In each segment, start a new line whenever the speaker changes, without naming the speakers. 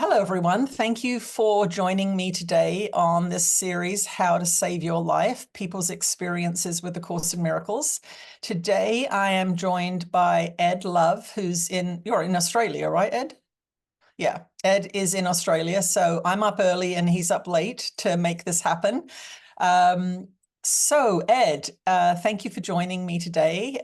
Hello, everyone. Thank you for joining me today on this series, How to Save Your Life, People's Experiences with the Course in Miracles. Today, I am joined by Ed Love, you're in Australia, right, Ed? Yeah, Ed is in Australia, so I'm up early and he's up late to make this happen. Ed, thank you for joining me today.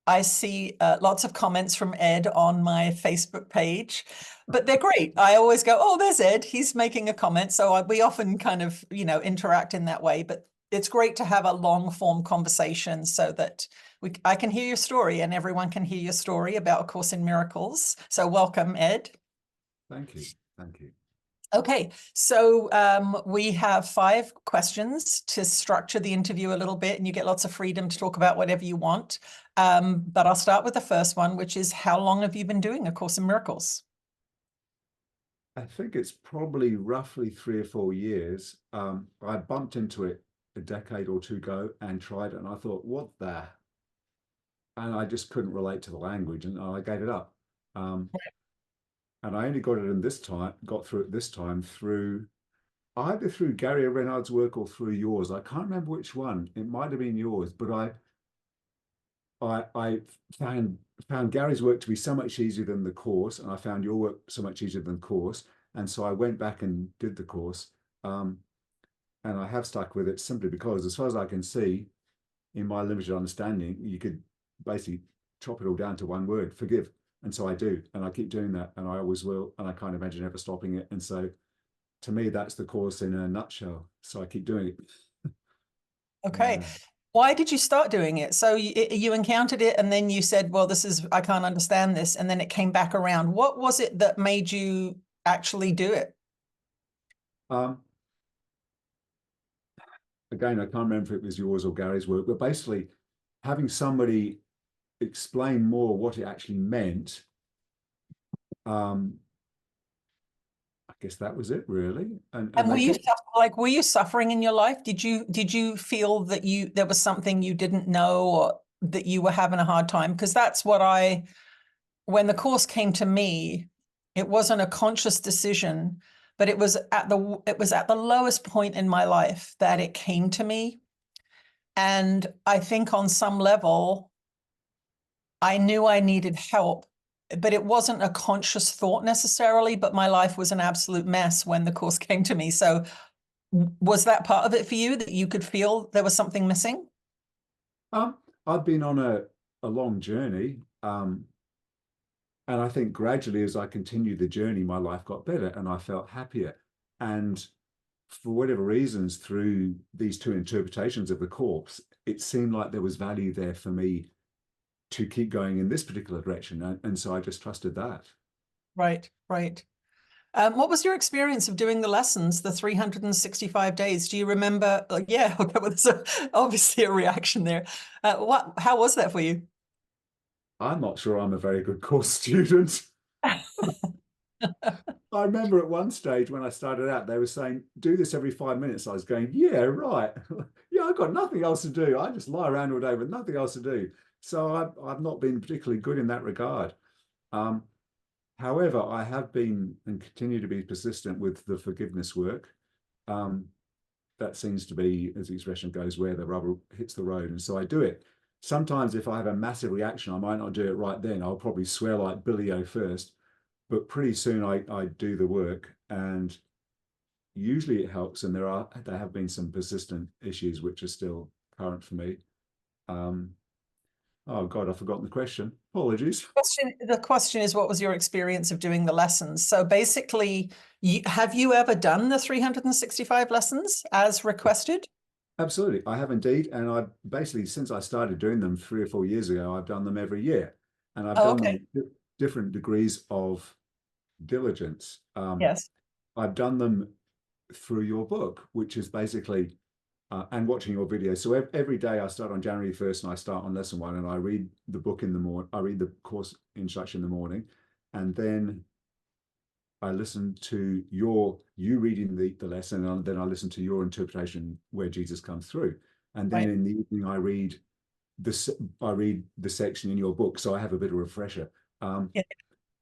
I see lots of comments from Ed on my Facebook page, but they're great. I always go, oh, there's Ed. He's making a comment. So we often kind of, interact in that way. But it's great to have a long form conversation so that I can hear your story and everyone can hear your story about A Course in Miracles. So welcome, Ed.
Thank you. Thank you.
Okay, so we have 5 questions to structure the interview a little bit, and you get lots of freedom to talk about whatever you want. But I'll start with the first one, which is, how long have you been doing A Course in Miracles?
I think it's probably roughly 3 or 4 years. I bumped into it a decade or two ago and tried it, and I thought, what the? And I just couldn't relate to the language, and I gave it up. And I only got through it this time through either through Gary Renard's work or through yours. I can't remember which one. It might have been yours, but I found Gary's work to be so much easier than the course, and I found your work so much easier than the course. And so I went back and did the course. And I have stuck with it simply because, as far as I can see, in my limited understanding, you could basically chop it all down to one word: forgive. And so I do, and I keep doing that, and I always will, and I can't imagine ever stopping it. And so to me, that's the course in a nutshell. So I keep doing it.
Okay. Why did you start doing it? So you encountered it and then you said, well, I can't understand this. And then it came back around. What was it that made you actually do it?
Again, I can't remember if it was yours or Gary's work, but basically having somebody explain more what it actually meant, I guess that was it, really. And
were you suffering in your life? Did you feel that there was something you didn't know, or that you were having a hard time? Because that's when the course came to me, it wasn't a conscious decision, but it was at the lowest point in my life that it came to me. And I think on some level, I knew I needed help, but it wasn't a conscious thought necessarily, but my life was an absolute mess when the course came to me. So was that part of it for you, that you could feel there was something missing?
I've been on a long journey. And I think gradually, as I continued the journey, my life got better and I felt happier. And for whatever reasons, through these 2 interpretations of the course, it seemed like there was value there for me to keep going in this particular direction. And so I just trusted that.
Right, right. What was your experience of doing the lessons, the 365 days? Do you remember? Yeah, okay, well, there's obviously a reaction there. How was that for you?
I'm not sure I'm a very good course student. I remember at one stage when I started out, they were saying, do this every 5 minutes. I was going, yeah, right. Yeah, I've got nothing else to do. I just lie around all day with nothing else to do. So I've not been particularly good in that regard. However, I have been and continue to be persistent with the forgiveness work. That seems to be, as the expression goes, where the rubber hits the road. And so I do it. Sometimes if I have a massive reaction, I might not do it right then. I'll probably swear like Billy-O first. But pretty soon I do the work, and usually it helps. And there have been some persistent issues which are still current for me. Oh God, I've forgotten the question. Apologies.
The question is, what was your experience of doing the lessons? So basically, have you ever done the 365 lessons as requested?
Absolutely, I have indeed. And I basically, since I started doing them 3 or 4 years ago, I've done them every year. And I've done them with different degrees of diligence.
Yes.
I've done them through your book, which is basically, and watching your videos. So every day I start on January 1st and I start on lesson 1 and I read the book in the morning. I read the course instruction in the morning, and then I listen to you reading the lesson, and then I listen to your interpretation where Jesus comes through. And then in the evening I read the section in your book, so I have a bit of a refresher.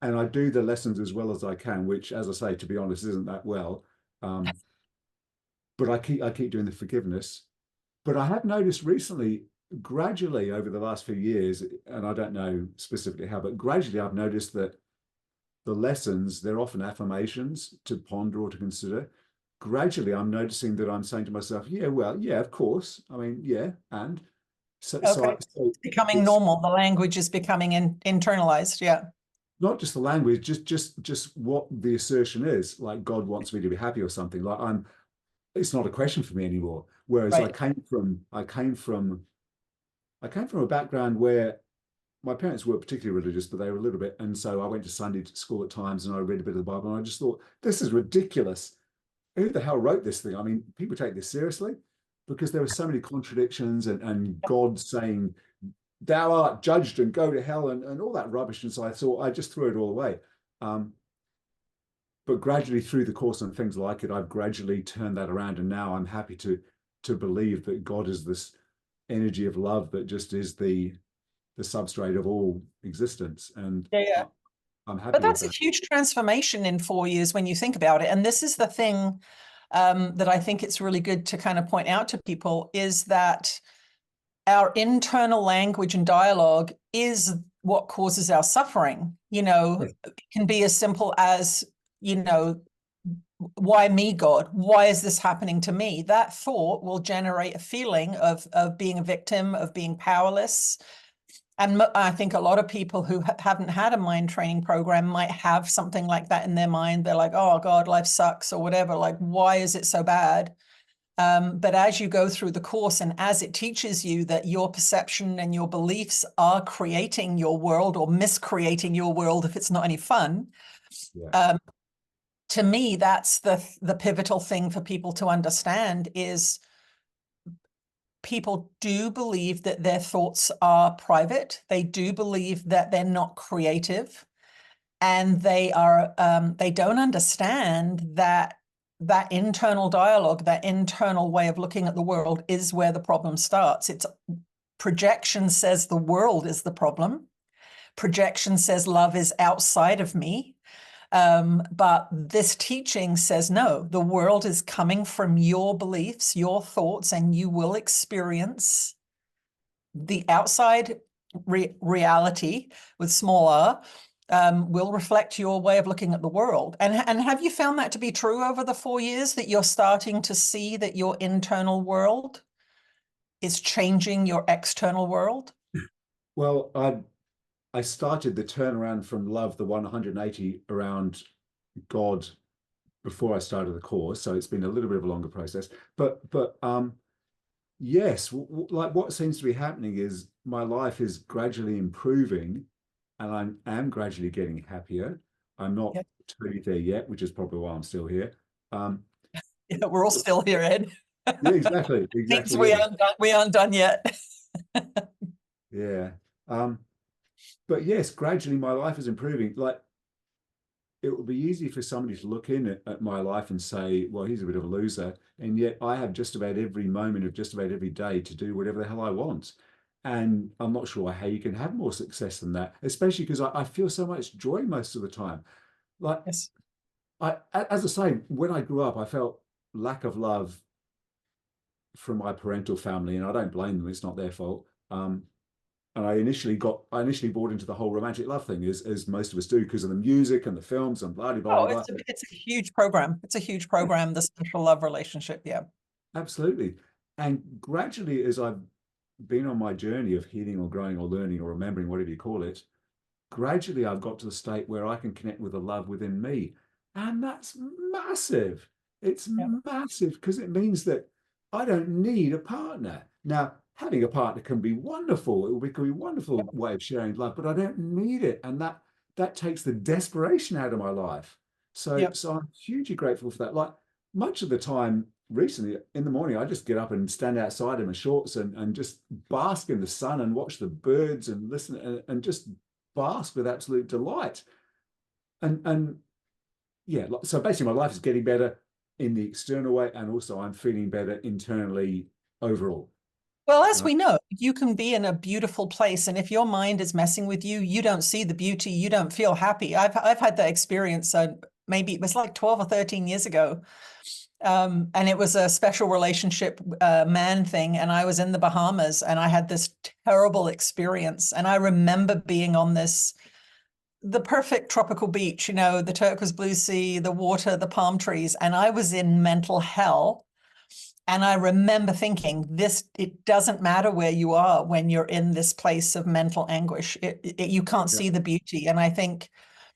and I do the lessons as well as I can, which, as I say, to be honest, isn't that well. Um, but I keep doing the forgiveness. But I have noticed recently, gradually over the last few years, and I don't know specifically how, but gradually I've noticed that the lessons, they're often affirmations to ponder or to consider. Gradually, I'm noticing that I'm saying to myself, yeah, well, yeah, of course. I mean, yeah, and
Okay. It's becoming
it's
normal. The language is becoming internalized. Yeah.
not just the language, just what the assertion is. Like God wants me to be happy or something. Like it's not a question for me anymore. Whereas
Right.
I came from a background where my parents weren't particularly religious, but they were a little bit. And so I went to Sunday school at times and I read a bit of the Bible and I just thought, this is ridiculous. Who the hell wrote this thing? I mean, people take this seriously because there were so many contradictions and God saying, thou art judged and go to hell and all that rubbish. And so I thought I just threw it all away. Um, but gradually through the course and things like it, I've gradually turned that around. And now I'm happy to believe that God is this energy of love that just is the substrate of all existence. And
Yeah. Yeah.
I'm
But
happy with
that's a
that.
huge transformation in 4 years when you think about it. And this is the thing that I think it's really good to kind of point out to people is that our internal language and dialogue is what causes our suffering.
Yes.
It can be as simple as, why me, God? Why is this happening to me? That thought will generate a feeling of being a victim, of being powerless. And I think a lot of people who haven't had a mind training program might have something like that in their mind. They're like, oh God, life sucks or whatever. Like, why is it so bad? But as you go through the course and as it teaches you that your perception and your beliefs are creating your world or miscreating your world if it's not any fun,
Yeah.
to me, that's the pivotal thing for people to understand is people do believe that their thoughts are private. They do believe that they're not creative, and they don't understand that internal dialogue, that internal way of looking at the world is where the problem starts. It's projection says the world is the problem. Projection says love is outside of me. But this teaching says, no, the world is coming from your beliefs, your thoughts, and you will experience the outside reality with small r will reflect your way of looking at the world. And have you found that to be true over the 4 years that you're starting to see that your internal world is changing your external world?
Well, I started the turnaround from love, the 180 around God before I started the course, so it's been a little bit of a longer process. But yes, like what seems to be happening is my life is gradually improving, and I am gradually getting happier. I'm not
Yeah,
totally there yet, which is probably why I'm still here. Um,
yeah, we're all still here, Ed.
yeah, exactly,
Means
exactly. Yeah,
we aren't done yet.
yeah. Um, but yes, gradually my life is improving. Like it would be easy for somebody to look in at my life and say, well, he's a bit of a loser. And yet I have just about every moment of just about every day to do whatever the hell I want. And I'm not sure how you can have more success than that, especially because I feel so much joy most of the time. Like
Yes.
as I say, when I grew up, I felt lack of love from my parental family, and I don't blame them. It's not their fault. And I initially bought into the whole romantic love thing as most of us do because of the music and the films and blah blah
Oh,
blah blah.
it's a huge program. It's a huge program, the special love relationship. Yeah.
Absolutely. And gradually, as I've been on my journey of healing or growing or learning or remembering, whatever you call it, gradually I've got to the state where I can connect with the love within me. And that's massive. It's
Yeah.
massive because it means that I don't need a partner. Now, having a partner can be wonderful. Can be a wonderful way of sharing love, but I don't need it. And that takes the desperation out of my life. So
Yeah.
so I'm hugely grateful for that. Like much of the time recently in the morning, I just get up and stand outside in my shorts and just bask in the sun and watch the birds and listen and just bask with absolute delight. And yeah, so basically my life is getting better in the external way, and also I'm feeling better internally overall.
Well, as
Uh,
we know, you can be in a beautiful place, and if your mind is messing with you, you don't see the beauty, you don't feel happy. I've had that experience. Maybe it was like 12 or 13 years ago. And it was a special relationship man thing. And I was in the Bahamas and I had this terrible experience. And I remember being on the perfect tropical beach, the turquoise blue sea, the water, the palm trees. And I was in mental hell. And I remember thinking, it doesn't matter where you are when you're in this place of mental anguish. You can't
yeah,
see the beauty. And I think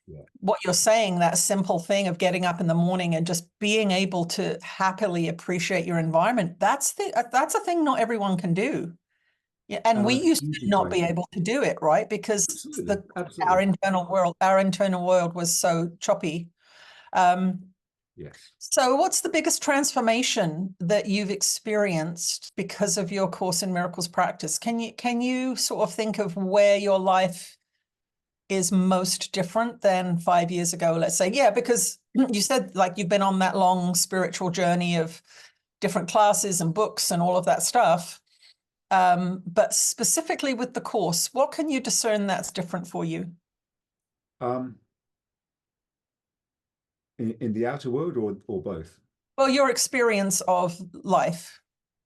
yeah.
what you're saying, that simple thing of getting up in the morning and just being able to happily appreciate your environment, that's a thing not everyone can do. Yeah, and we used to
Hugely
not be
grateful.
able to do it, right? Because
Absolutely,
the
absolutely.
our internal world was so choppy. Um,
Yes.
so what's the biggest transformation that you've experienced because of your Course in Miracles practice? Can you sort of think of where your life is most different than 5 years ago, let's say? Yeah, because you said like you've been on that long spiritual journey of different classes and books and all of that stuff. But specifically with the course, what can you discern that's different for you?
Um, in the outer world or both?
Well, your experience of life,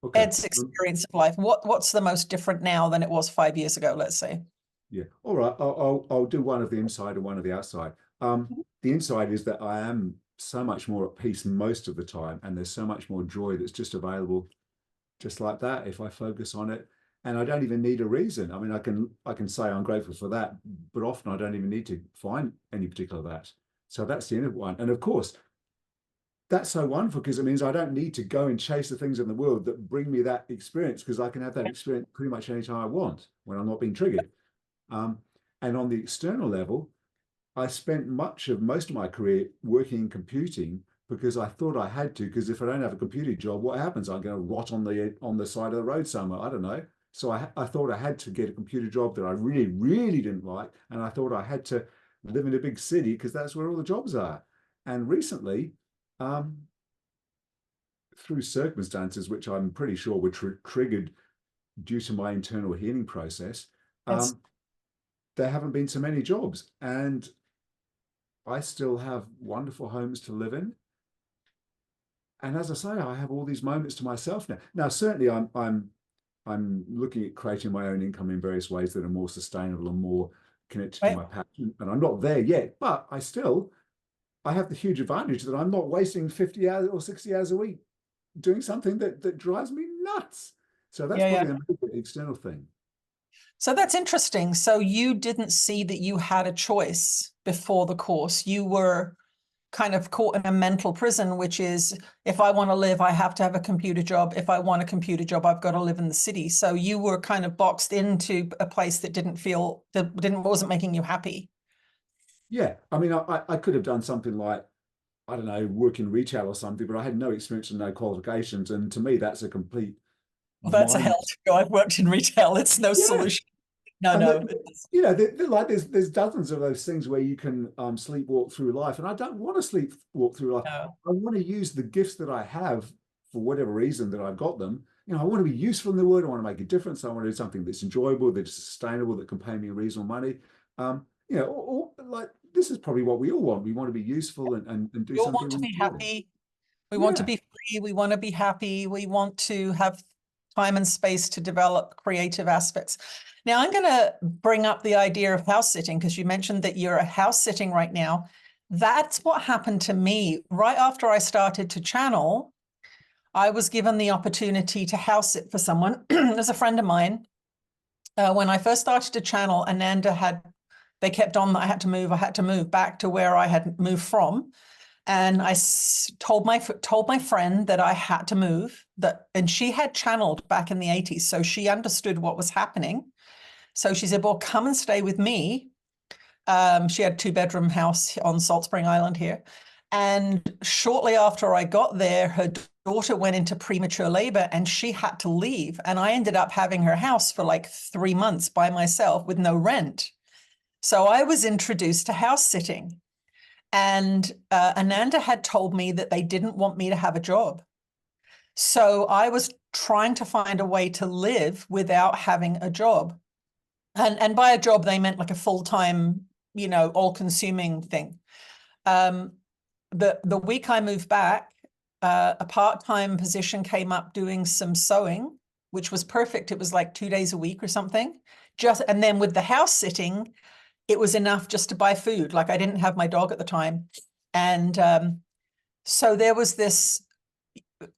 Okay.
Ed's experience of life. What's the most different now than it was 5 years ago, let's say?
Yeah. All right. I'll do one of the inside and one of the outside. The inside is that I am so much more at peace most of the time, and there's so much more joy that's just available just like that if I focus on it. And I don't even need a reason. I mean, I can say I'm grateful for that, but often I don't even need to find any particular that. So that's the inner one. And of course, that's so wonderful because it means I don't need to go and chase the things in the world that bring me that experience, because I can have that experience pretty much anytime I want when I'm not being triggered. Um, and on the external level, I spent most of my career working in computing because I thought I had to. Because if I don't have a computer job, what happens? I'm going to rot on the side of the road somewhere. I don't know. So I thought I had to get a computer job that I really, really didn't like, and I thought I had to live in a big city because that's where all the jobs are. And recently, um, through circumstances which I'm pretty sure were triggered due to my internal healing process,
It's
um, there haven't been so many jobs, and I still have wonderful homes to live in. And as I say, I have all these moments to myself now. Now, certainly, I'm looking at creating my own income in various ways that are more sustainable and more connected to
right.
my passion. And I'm not there yet, but I have the huge advantage that I'm not wasting 50 hours or 60 hours a week doing something that drives me nuts. So that's
Yeah, yeah.
probably the major external thing.
So that's interesting. So you didn't see that you had a choice before the course. You were kind of caught in a mental prison, which is if I want to live, I have to have a computer job. If I want a computer job, I've got to live in the city. So you were kind of boxed into a place that wasn't making you happy.
Yeah, I mean, I could have done something like, I don't know, work in retail or something, but I had no experience and no qualifications. And to me, that's a complete
Well, that's a hell
mind.
to go. I've worked in retail. It's no
Yeah.
solution. No,
And
no.
that, like there's dozens of those things where you can sleepwalk through life. And I don't want to sleepwalk through life.
No.
I want to use the gifts that I have for whatever reason that I've got them. I want to be useful in the world. I want to make a difference. I want to do something that's enjoyable, that's sustainable, that can pay me reasonable money. Like this is probably what we all want. We want to be useful and do
We all
something
want to
we
be
enjoy.
happy. We want to
Yeah.
be free. We want to be happy. We want to have time and space to develop creative aspects. Now, I'm going to bring up the idea of house sitting because you mentioned that you're house sitting right now. That's what happened to me right after I started to channel. I was given the opportunity to house sit for someone. There's a friend of mine. When I first started to channel, they kept on that I had to move back to where I had moved from. And I told my friend that I had to move, and she had channeled back in the 80s, so she understood what was happening. So she said, well, come and stay with me. She had a 2-bedroom house on Salt Spring Island here. And shortly after I got there, her daughter went into premature labor and she had to leave. And I ended up having her house for like 3 months by myself with no rent. So I was introduced to house sitting. And Ananda had told me that they didn't want me to have a job. So I was trying to find a way to live without having a job. And by a job, they meant like a full-time, all-consuming thing. Um, the week I moved back, a part-time position came up doing some sewing, which was perfect. It was like 2 days a week or something. And then with the house sitting, it was enough just to buy food. Like I didn't have my dog at the time. And so there was this,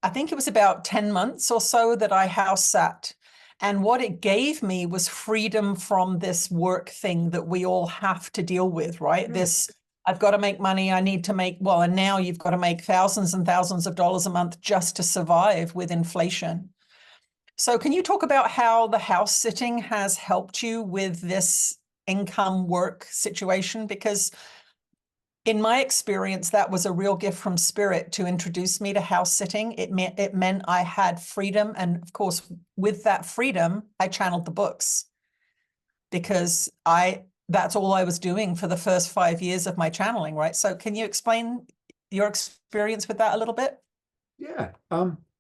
I think it was about 10 months or so that I house sat. And what it gave me was freedom from this work thing that we all have to deal with, right? This, I've got to make money. I need to make, well, and now you've got to make thousands and thousands of dollars a month just to survive with inflation. So can you talk about how the house sitting has helped you with this income work situation? Because in my experience, that was a real gift from spirit to introduce me to house sitting. It meant I had freedom. And of course, with that freedom, I channeled the books because that's all I was doing for the first 5 years of my channeling, right? So can you explain your experience with that a little bit?
Yeah.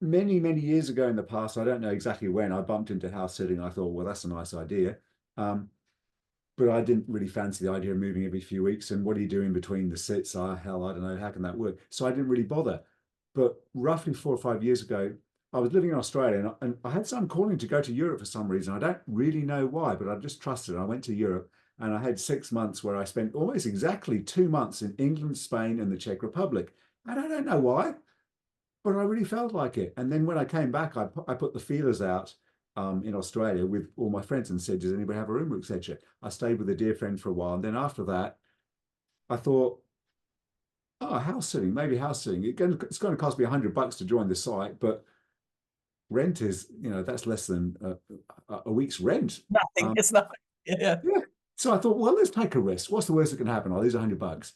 Many, many years ago in the past, I don't know exactly when, I bumped into house sitting. I thought, well, that's a nice idea. But I didn't really fancy the idea of moving every few weeks. And what are you doing between the sits? Hell, I don't know. How can that work? So I didn't really bother. But roughly 4 or 5 years ago, I was living in Australia and I had some calling to go to Europe for some reason. I don't really know why, but I just trusted it. I went to Europe and I had 6 months where I spent almost exactly 2 months in England, Spain, and the Czech Republic. And I don't know why, but I really felt like it. And then when I came back, I put the feelers out in Australia with all my friends and said, does anybody have a room, etc. I stayed with a dear friend for a while. And then after that, I thought, oh, house sitting, maybe house sitting. It's going to cost me $100 to join the site, but rent is, that's less than a week's rent.
Nothing. It's nothing. Yeah.
Yeah. So I thought, well, let's take a risk. What's the worst that can happen? I'll lose $100.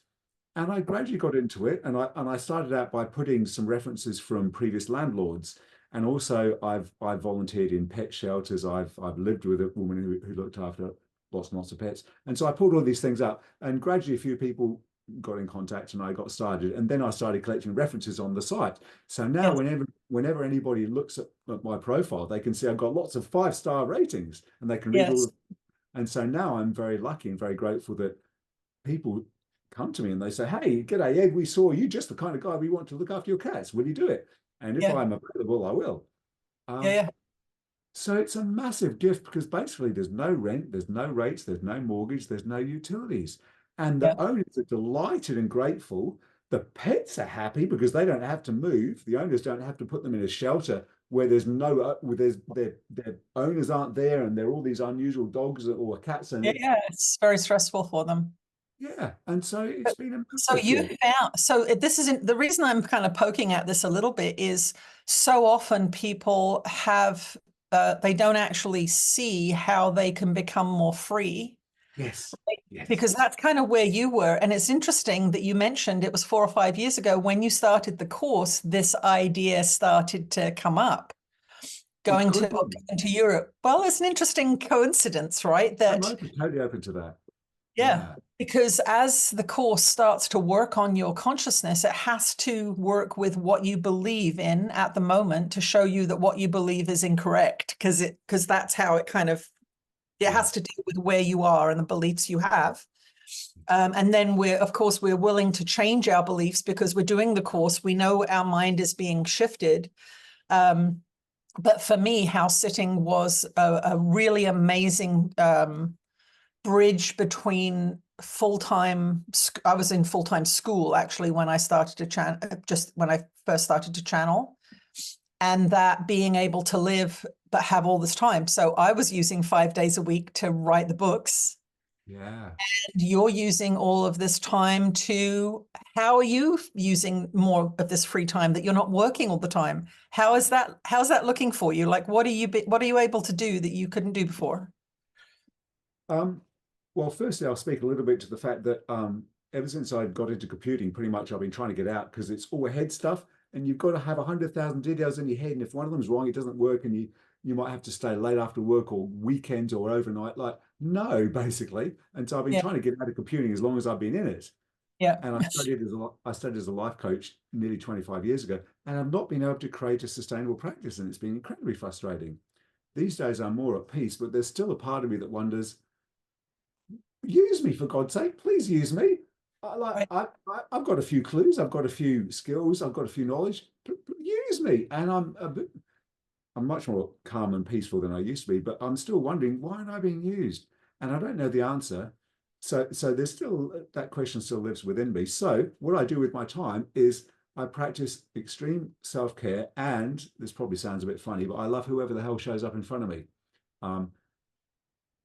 And I gradually got into it, and I started out by putting some references from previous landlords, and also I've volunteered in pet shelters. I've lived with a woman who looked after lots and lots of pets, and so I pulled all these things up, and gradually a few people got in contact, and I got started, and then I started collecting references on the site. So now,
Yes.
whenever anybody looks at my profile, they can see I've got lots of 5-star ratings, and they can read all
Yes.
of. And so now I'm very lucky and very grateful that people come to me and they say, hey, g'day, Ed, we saw you, just the kind of guy we want to look after your cats. Will you do it? And if
Yeah.
I'm available, I will.
Yeah.
Um,
Yeah.
so it's a massive gift because basically there's no rent, there's no rates, there's no mortgage, there's no utilities. And the
Yeah.
owners are delighted and grateful. The pets are happy because they don't have to move. The owners don't have to put them in a shelter where there's no, where their owners aren't there and there are all these unusual dogs or cats. And
Yeah. Yeah. It's very stressful for them.
yeah, and so it's been a
So
massive
you
gift.
found, this isn't the reason I'm kind of poking at this a little bit is so often people have, they don't actually see how they can become more free
Yes, yes.
because that's kind of where you were. And it's interesting that you mentioned it was 4 or 5 years ago when you started the course, this idea started to come up,
It
going
could
to
be.
Europe. Well, it's an interesting coincidence, right?
I'm
That
open, totally open to that.
Yeah,
Yeah,
because as the course starts to work on your consciousness, it has to work with what you believe in at the moment to show you that what you believe is incorrect, because that's how it kind of it
yeah,
has to deal with where you are and the beliefs you have. And then of course, we're willing to change our beliefs because we're doing the course. We know our mind is being shifted. But for me, house sitting was a really amazing bridge between full-time. I was in full-time school actually when I started to channel, just when I first started to channel, and that being able to live but have all this time. So I was using 5 days a week to write the books.
yeah.
And you're using all of this time to, how are you using more of this free time that you're not working all the time? How's that looking for you? Like, what are you able to do that you couldn't do before?
Um, well, firstly, I'll speak a little bit to the fact that ever since I got into computing, pretty much I've been trying to get out because it's all head stuff, and you've got to have 100,000 details in your head, and if one of them's wrong, it doesn't work, and you might have to stay late after work or weekends or overnight. Like, no, basically. And so I've been
Yeah.
trying to get out of computing as long as I've been in it.
Yeah.
And I studied as a life coach nearly 25 years ago, and I've not been able to create a sustainable practice, and it's been incredibly frustrating. These days I'm more at peace, but there's still a part of me that wonders, use me for God's sake, please use me.
Right.
I've got a few clues, I've got a few skills, I've got a few knowledge. Use me, and I'm much more calm and peaceful than I used to be, but I'm still wondering, why am I being used? And I don't know the answer. So there's still, that question still lives within me. So what I do with my time is I practice extreme self-care, and this probably sounds a bit funny, but I love whoever the hell shows up in front of me. Um,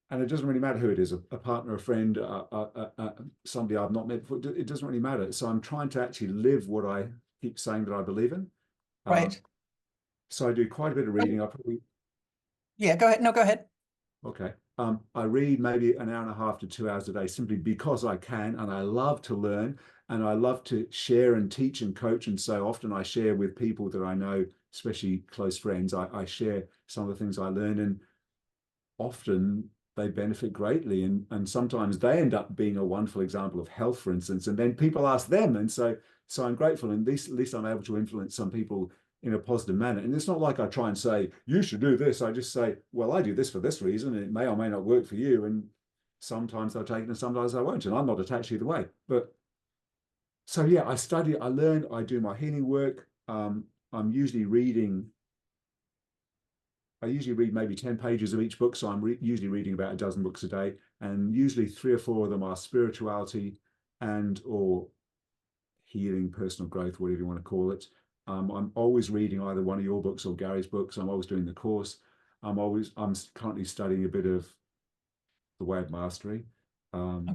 and it doesn't really matter who it is, a partner, a friend, somebody I've not met before. It doesn't really matter. So I'm trying to actually live what I keep saying that I believe in. Um,
Right.
so I do quite a bit of reading.
Yeah, go ahead. No, go ahead.
Okay. I read maybe an hour and a half to 2 hours a day simply because I can, and I love to learn, and I love to share and teach and coach. And so often I share with people that I know, especially close friends. I share some of the things I learn, and often they benefit greatly. And sometimes they end up being a wonderful example of health, for instance. And then people ask them, and so I'm grateful, and at least I'm able to influence some people in a positive manner. And it's not like I try and say, you should do this. I just say, well, I do this for this reason, and it may or may not work for you. And sometimes I'll take it and sometimes I won't. And I'm not attached either way. But so, yeah, I study, I learn, I do my healing work. I'm usually reading, I usually read maybe 10 pages of each book. So I'm usually reading about a dozen books a day. And usually 3 or 4 of them are spirituality and or healing, personal growth, whatever you want to call it. I'm always reading either one of your books or Gary's books. I'm always doing the course. I'm currently studying a bit of the Way of Mastery, um,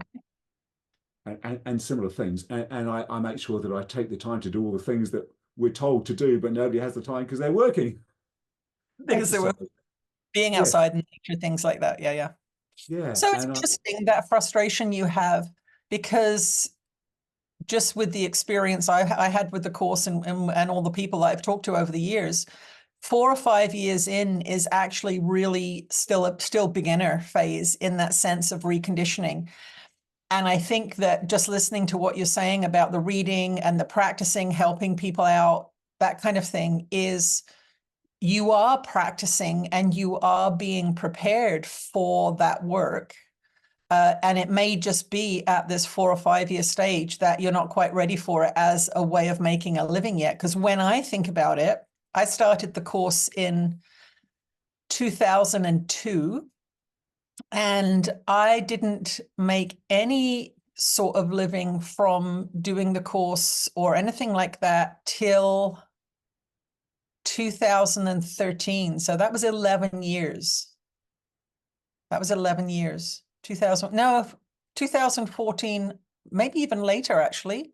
and similar things. And I make sure that I take the time to do all the things that we're told to do, but nobody has the time because they're working.
Because they were
Exercise.
being
Yeah,
outside in nature, things like that. Yeah, yeah.
yeah.
So it's
And
interesting that frustration you have, because just with the experience I had with the course and all the people that I've talked to over the years, 4 or 5 years in is actually really still beginner phase in that sense of reconditioning. And I think that just listening to what you're saying about the reading and the practicing, helping people out, that kind of thing, is you are practicing and you are being prepared for that work. And it may just be at this 4 or 5 year stage that you're not quite ready for it as a way of making a living yet. Because when I think about it, I started the course in 2002, and I didn't make any sort of living from doing the course or anything like that till 2013. So that was 11 years. That was 11 years. 2014, maybe even later, actually.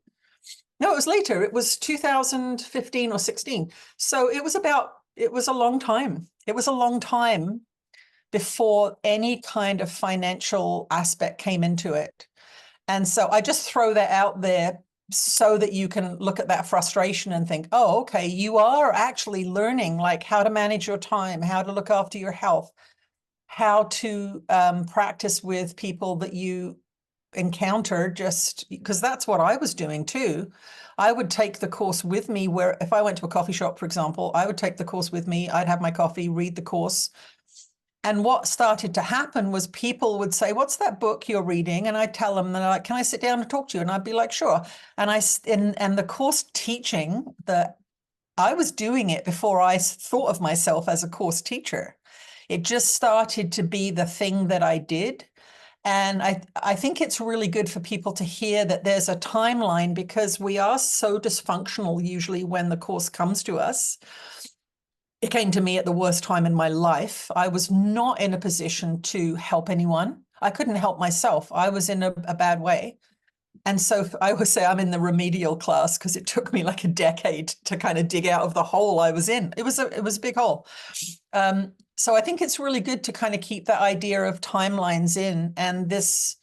No, it was later. It was 2015 or 16. So it was a long time. It was a long time before any kind of financial aspect came into it. And so I just throw that out there so that you can look at that frustration and think, oh, okay, you are actually learning like how to manage your time, how to look after your health, how to practice with people that you encounter, just because that's what I was doing too. I would take the course with me, where if I went to a coffee shop, for example, I would take the course with me. I'd have my coffee, read the course. And what started to happen was people would say, what's that book you're reading? And I'd tell them, they're like, can I sit down and talk to you? And I'd be like, sure. And the course teaching, that I was doing it before I thought of myself as a course teacher. It just started to be the thing that I did. And I think it's really good for people to hear that there's a timeline, because we are so dysfunctional usually when the course comes to us. It came to me at the worst time in my life. I was not in a position to help anyone. I couldn't help myself. I was in a bad way. And so I would say I'm in the remedial class, because it took me like a decade to kind of dig out of the hole I was in. It was a big hole. So I think it's really good to kind of keep that idea of timelines in. And this,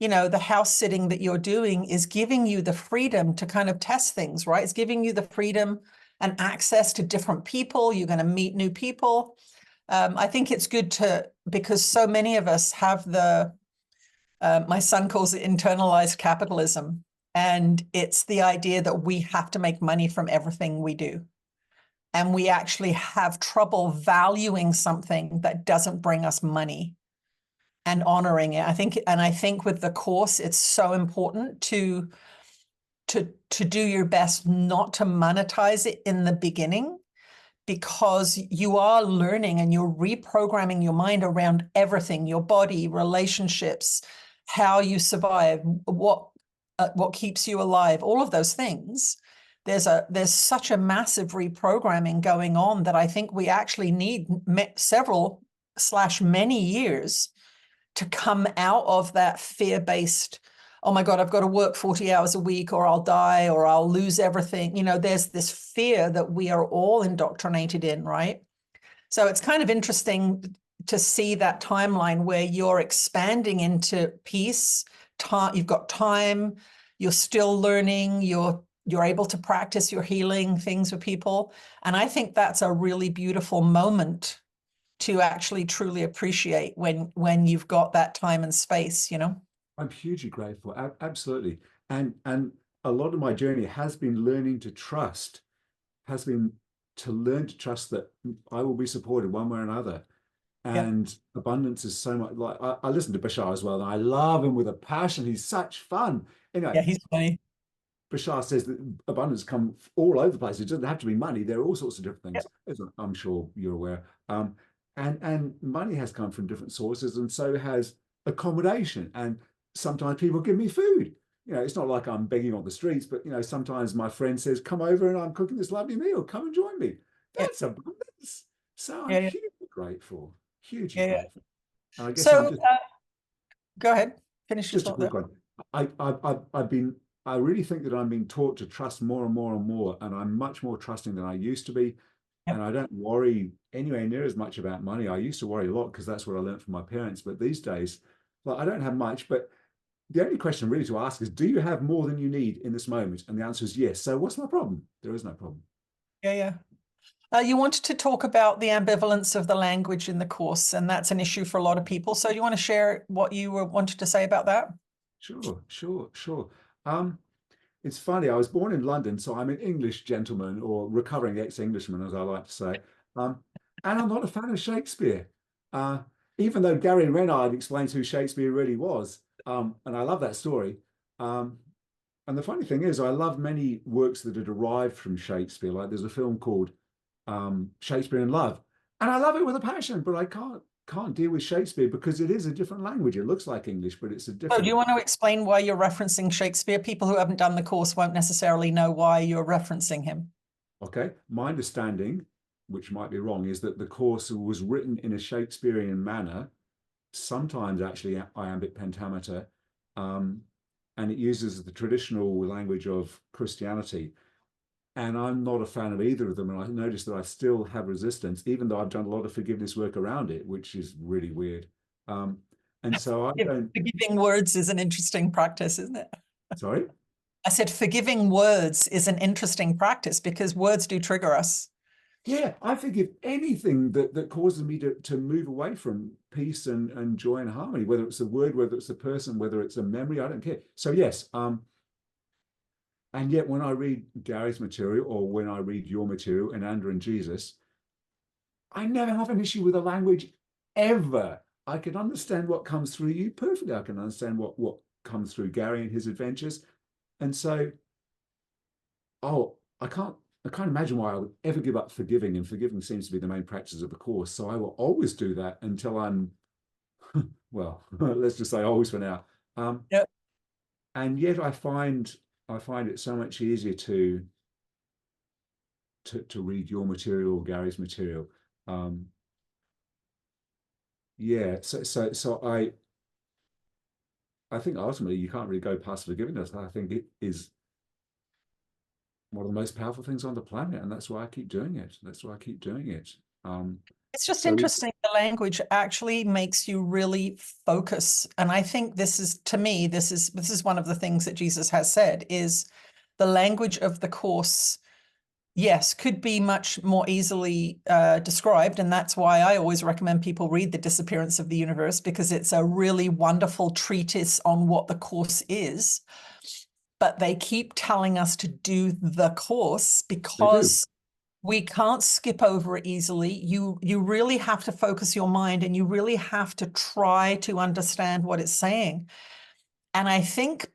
the house sitting that you're doing is giving you the freedom to kind of test things, right? It's giving you the freedom and access to different people. You're going to meet new people. I think it's good because so many of us have my son calls it internalized capitalism. And it's the idea that we have to make money from everything we do. And we actually have trouble valuing something that doesn't bring us money and honoring it. I think with the course, it's so important to do your best not to monetize it in the beginning, because you are learning and you're reprogramming your mind around everything, your body, relationships, how you survive, what keeps you alive, all of those things. There's such a massive reprogramming going on that I think we actually need several / many years to come out of that fear-based, oh my God, I've got to work 40 hours a week or I'll die or I'll lose everything. You know, there's this fear that we are all indoctrinated in, right? So it's kind of interesting to see that timeline where you're expanding into peace. You've got time, you're still learning, you're able to practice your healing things with people. And I think that's a really beautiful moment to actually truly appreciate when you've got that time and space, you know?
I'm hugely grateful. Absolutely. And a lot of my journey has been learning to trust, has been to learn to trust that I will be supported one way or another.
Yeah.
And abundance is so much like I listen to Bashar as well, and I love him with a passion. He's such fun. You know,
Yeah, he's funny.
Bashar says that abundance come all over the place. It doesn't have to be money. There are all sorts of different
Yeah.
things, as I'm sure you're aware. And money has come from different sources, and so has accommodation. And sometimes people give me food. You know, it's not like I'm begging on the streets, but you know, sometimes my friend says, "Come over, and I'm cooking this lovely meal. Come and join me."
Yeah.
That's abundance. So I'm
Yeah. Yeah.
hugely grateful. Hugely
Yeah. Yeah.
grateful. And I guess I'm
So
just
go ahead, finish your
just a
thought there.
quick one. I've been I really think that I'm being taught to trust more and more and more, and I'm much more trusting than I used to be.
Yeah.
And I don't worry anywhere near as much about money. I used to worry a lot because that's what I learned from my parents. But these days, well, I don't have much. But the only question really to ask is, do you have more than you need in this moment? And the answer is yes. So what's my problem? There is no problem.
Yeah. Yeah. You wanted to talk about the ambivalence of the language in the course, and that's an issue for a lot of people. So you want to share what you wanted to say about that?
Sure. Um, It's funny, I was born in London, so I'm an English gentleman or recovering ex-Englishman, as I like to say. And I'm not a fan of Shakespeare. Uh, Even though Gary Renard explains who Shakespeare really was. And I love that story. Um, and the funny thing is, I love many works that are derived from Shakespeare. Like there's a film called Shakespeare in Love. And I love it with a passion, but I can't deal with Shakespeare because it is a different language. It looks like English, but it's a
So do you
different.
want to explain why you're referencing Shakespeare? People who haven't done the course won't necessarily know why you're referencing him.
Okay, my understanding, which might be wrong, is that the course was written in a Shakespearean manner, sometimes actually iambic pentameter, um, and it uses the traditional language of Christianity. And I'm not a fan of either of them. And I noticed that I still have resistance, even though I've done a lot of forgiveness work around it, which is really weird. Um, and so I don't,
Forgiving words is an interesting practice, isn't it?
sorry?
I said forgiving words is an interesting practice because words do trigger us.
Yeah, I forgive anything that causes me to move away from peace and joy and harmony, whether it's a word, whether it's a person, whether it's a memory, I don't care. So yes, and yet when I read Gary's material or when I read your material, Ananda and Jesus, I never have an issue with the language ever. I can understand what comes through you perfectly. I can understand what comes through Gary and his adventures. And so, oh, I can't imagine why I would ever give up forgiving, and forgiving seems to be the main practice of the course. So I will always do that until I'm, well, let's just say always for now.
Yep.
And yet I find it so much easier to read your material or Gary's material. Um, yeah, so I think ultimately you can't really go past forgiveness. I think it is one of the most powerful things on the planet, and that's why I keep doing it. That's why I keep doing it.
It's just
So
interesting. The language actually makes you really focus. And I think this is, to me, this is one of the things that Jesus has said is the language of the course, yes, could be much more easily described. And that's why I always recommend people read The Disappearance of the Universe, because it's a really wonderful treatise on what the course is. but they keep telling us to do the course
They do.
because we can't skip over it easily. You really have to focus your mind, and you really have to try to understand what it's saying. And I think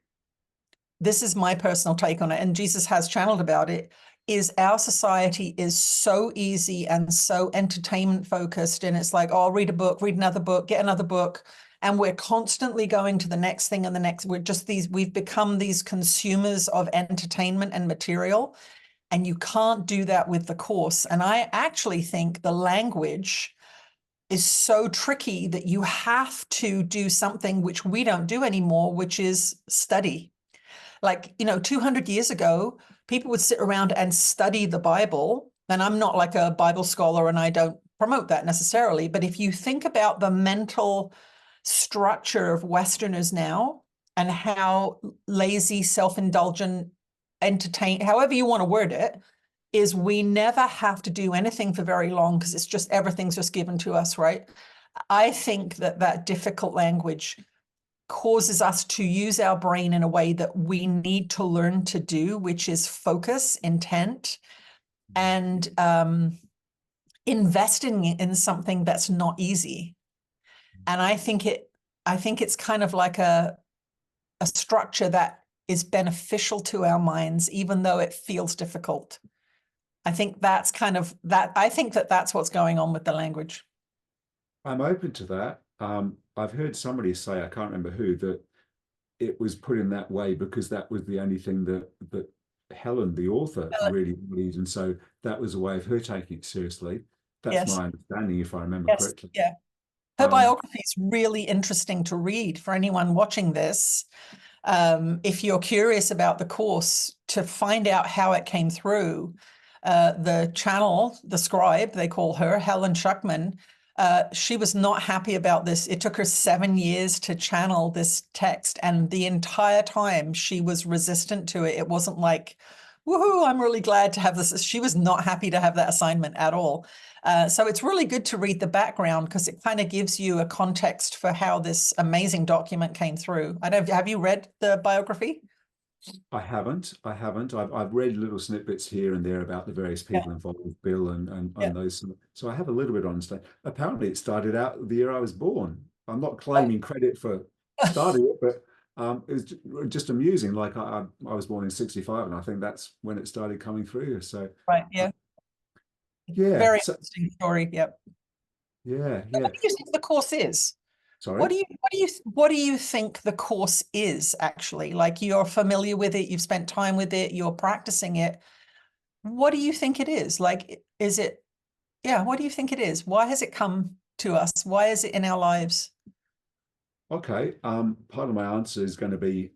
this is my personal take on it, and Jesus has channeled about it, is our society is so easy and so entertainment focused. And it's like, oh, I'll read a book, read another book, get another book. And we're constantly going to the next thing and the next. We've become these consumers of entertainment and material. And you can't do that with the course. And I actually think the language is so tricky that you have to do something which we don't do anymore, which is study. Like, 200 years ago, people would sit around and study the Bible. And I'm not like a Bible scholar, and I don't promote that necessarily. But if you think about the mental structure of Westerners now, and how lazy, self-indulgent, however you want to word it, is we never have to do anything for very long because it's just everything's just given to us, right? I think that difficult language causes us to use our brain in a way that we need to learn to do, which is focus, intent, and investing in something that's not easy. And I think it's kind of like a structure that is beneficial to our minds, even though it feels difficult. I think that's that's what's going on with the language.
I'm open to that. I've heard somebody say, I can't remember who, that it was put in that way because that was the only thing that Helen, the author, really believed, and so that was a way of her taking it seriously. That's
Yes.
my understanding, if I remember
Yes.
correctly.
Yeah. Her biography is really interesting to read for anyone watching this. If you're curious about the course, to find out how it came through, the scribe, they call her, Helen Schuckman, she was not happy about this. It took her 7 years to channel this text, and the entire time she was resistant to it. It wasn't like, woohoo, I'm really glad to have this. She was not happy to have that assignment at all. So it's really good to read the background because it kind of gives you a context for how this amazing document came through. Have you read the biography?
I haven't. I've read little snippets here and there about the various people involved with Bill and those. So I have a little bit of understanding. Apparently, it started out the year I was born. I'm not claiming credit for starting it, but it was just amusing. Like I was born in '65, and I think that's when it started coming through. So
right, yeah, very interesting story. Yep.
Yeah.
What do you think the course is?
Sorry.
What do you think the course is actually? Like, you're familiar with it, you've spent time with it, you're practicing it. What do you think it is? Like, what do you think it is? Why has it come to us? Why is it in our lives?
Okay. Part of my answer is going to be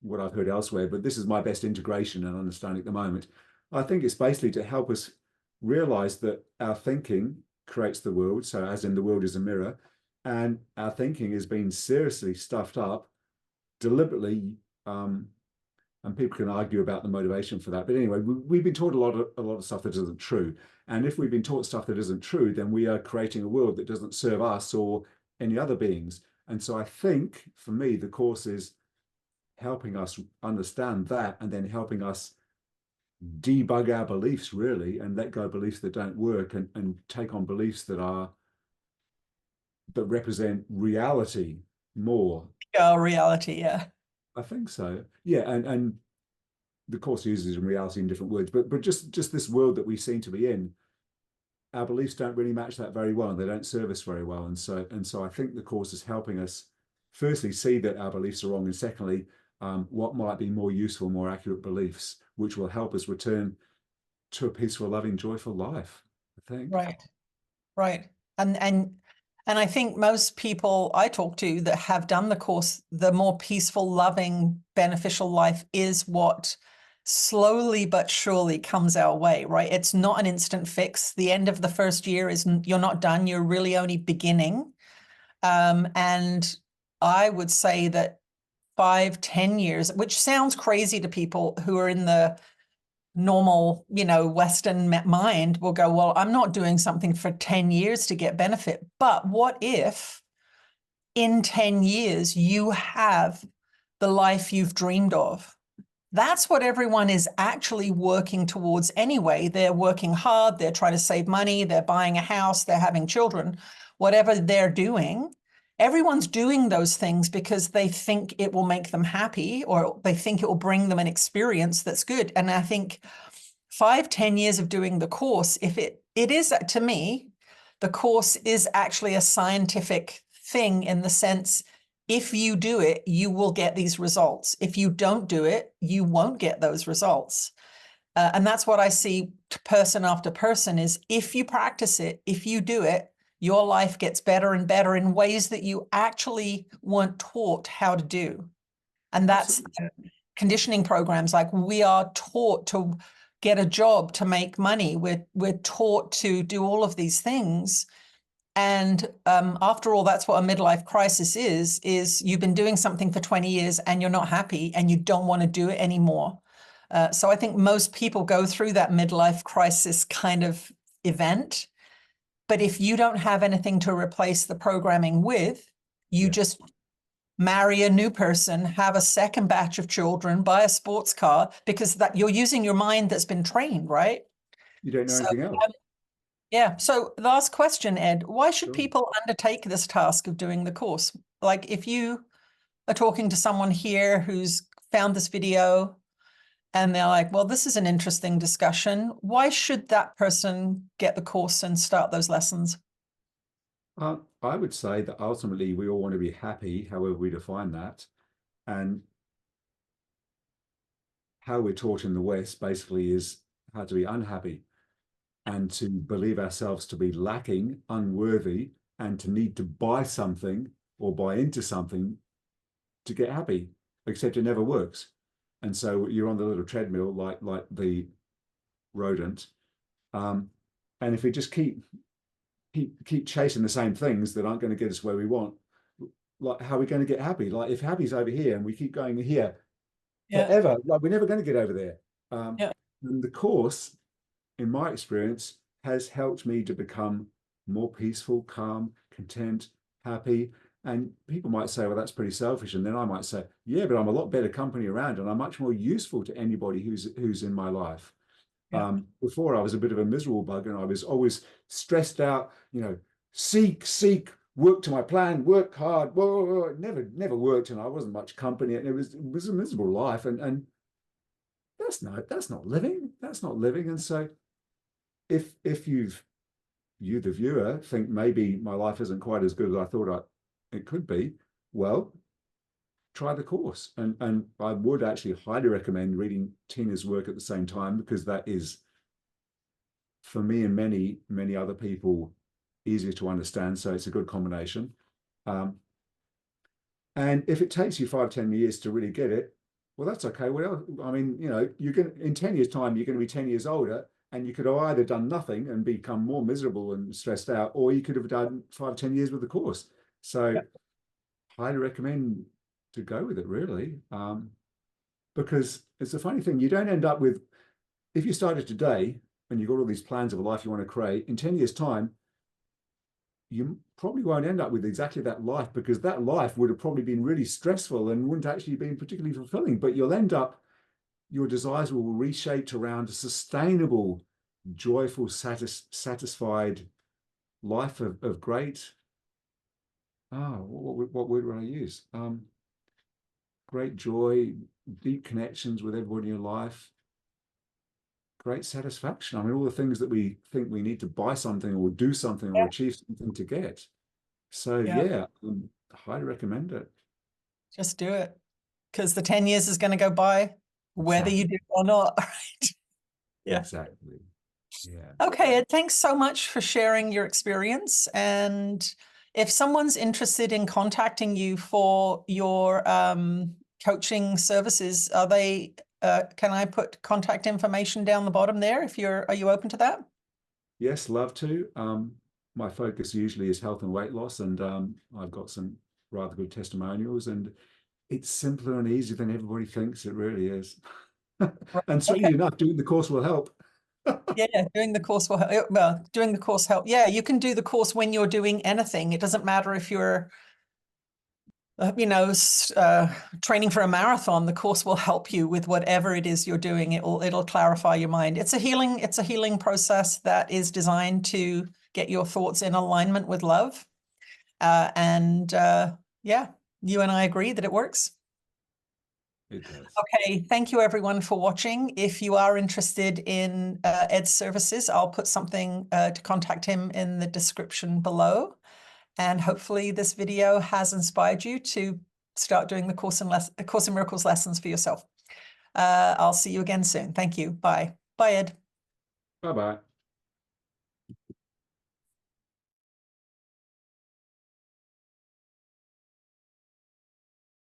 what I've heard elsewhere, but this is my best integration and understanding at the moment. I think it's basically to help us realize that our thinking creates the world. So as in the world is a mirror, and our thinking is being seriously stuffed up deliberately. And people can argue about the motivation for that. But anyway, we've been taught a lot of stuff that isn't true. And if we've been taught stuff that isn't true, then we are creating a world that doesn't serve us or any other beings. And so I think for me, the course is helping us understand that, and then helping us debug our beliefs really, and let go of beliefs that don't work, and take on beliefs that represent reality more.
Oh, reality, yeah.
I think so. Yeah, and the course uses reality in different words, but just this world that we seem to be in, our beliefs don't really match that very well, and they don't serve us very well. And so I think the course is helping us firstly see that our beliefs are wrong, and secondly, what might be more useful, more accurate beliefs, which will help us return to a peaceful, loving, joyful life, I think.
Right. And I think most people I talk to that have done the course, the more peaceful, loving, beneficial life is what slowly but surely comes our way, right? It's not an instant fix. The end of the first year is you're not done. You're really only beginning. And I would say that 5-10 years, which sounds crazy to people who are in the normal, Western mind, will go, well, I'm not doing something for 10 years to get benefit. But what if in 10 years you have the life you've dreamed of? That's what everyone is actually working towards anyway. They're working hard, they're trying to save money, they're buying a house, they're having children, whatever they're doing. Everyone's doing those things because they think it will make them happy, or they think it will bring them an experience that's good. And I think 5-10 years of doing the course, if it is, to me, the course is actually a scientific thing in the sense, if you do it, you will get these results. If you don't do it, you won't get those results. And that's what I see person after person is, if you practice it, if you do it, your life gets better and better in ways that you actually weren't taught how to do. And that's conditioning programs. Like, we are taught to get a job, to make money. We're taught to do all of these things. And after all, that's what a midlife crisis is you've been doing something for 20 years and you're not happy and you don't want to do it anymore. So I think most people go through that midlife crisis kind of event. But if you don't have anything to replace the programming with, you just marry a new person, have a second batch of children, buy a sports car, because that you're using your mind that's been trained, right?
You don't know anything else.
Yeah. So last question, Ed, why should
Sure.
people undertake this task of doing the course? Like, if you are talking to someone here who's found this video and they're like, well, this is an interesting discussion, why should that person get the course and start those lessons?
I would say that ultimately we all want to be happy, however we define that. And how we're taught in the West basically is how to be unhappy and to believe ourselves to be lacking, unworthy, and to need to buy something or buy into something to get happy, except it never works. And so you're on the little treadmill like the rodent. And if we just keep chasing the same things that aren't going to get us where we want, like, how are we going to get happy? Like, if happy's over here and we keep going here forever, like, we're never going to get over there. And the course, in my experience, has helped me to become more peaceful, calm, content, happy. And people might say, well, that's pretty selfish. And then I might say, yeah, but I'm a lot better company around and I'm much more useful to anybody who's in my life. Before, I was a bit of a miserable bug and I was always stressed out, seek, work to my plan, work hard. Whoa. It never worked, and I wasn't much company, and it was a miserable life. And that's not living. That's not living. And so if you, the viewer, think maybe my life isn't quite as good as I thought it could be, well, try the course. And I would actually highly recommend reading Tina's work at the same time, because that is, for me and many other people, easier to understand. So it's a good combination. And if it takes you 5-10 years to really get it, well, that's okay. Well, I mean, you're going in 10 years' time, you're going to be 10 years older, and you could have either done nothing and become more miserable and stressed out, or you could have done 5-10 years with the course. So highly recommend to go with it, really. Because it's a funny thing. You don't end up with, if you started today and you've got all these plans of a life you want to create, in 10 years' time, you probably won't end up with exactly that life, because that life would have probably been really stressful and wouldn't actually been particularly fulfilling. But you'll end up, your desires will be reshaped around a sustainable, joyful, satisfied life of great, what word would I use? Great joy, deep connections with everybody in your life, great satisfaction. I mean, all the things that we think we need to buy something or do something or achieve something to get. So highly recommend it.
Just do it, because the 10 years is going to go by whether you do or not. Right?
Exactly. Yeah.
Okay, Ed, thanks so much for sharing your experience. And if someone's interested in contacting you for your coaching services, are they, can I put contact information down the bottom there are you open to that?
Yes, love to. My focus usually is health and weight loss, and I've got some rather good testimonials, and it's simpler and easier than everybody thinks. It really is. And strangely enough, doing the course will help.
Yeah, doing the course will help. Well, doing the course help. Yeah, you can do the course when you're doing anything. It doesn't matter if you're training for a marathon, the course will help you with whatever it is you're doing. It'll clarify your mind. It's a healing process that is designed to get your thoughts in alignment with love. Yeah, you and I agree that it works.
It does.
Okay, thank you everyone for watching. If you are interested in Ed's services, I'll put something to contact him in the description below. And hopefully this video has inspired you to start doing the Course in Miracles lessons for yourself. I'll see you again soon. Thank you. Bye. Bye, Ed.
Bye-bye.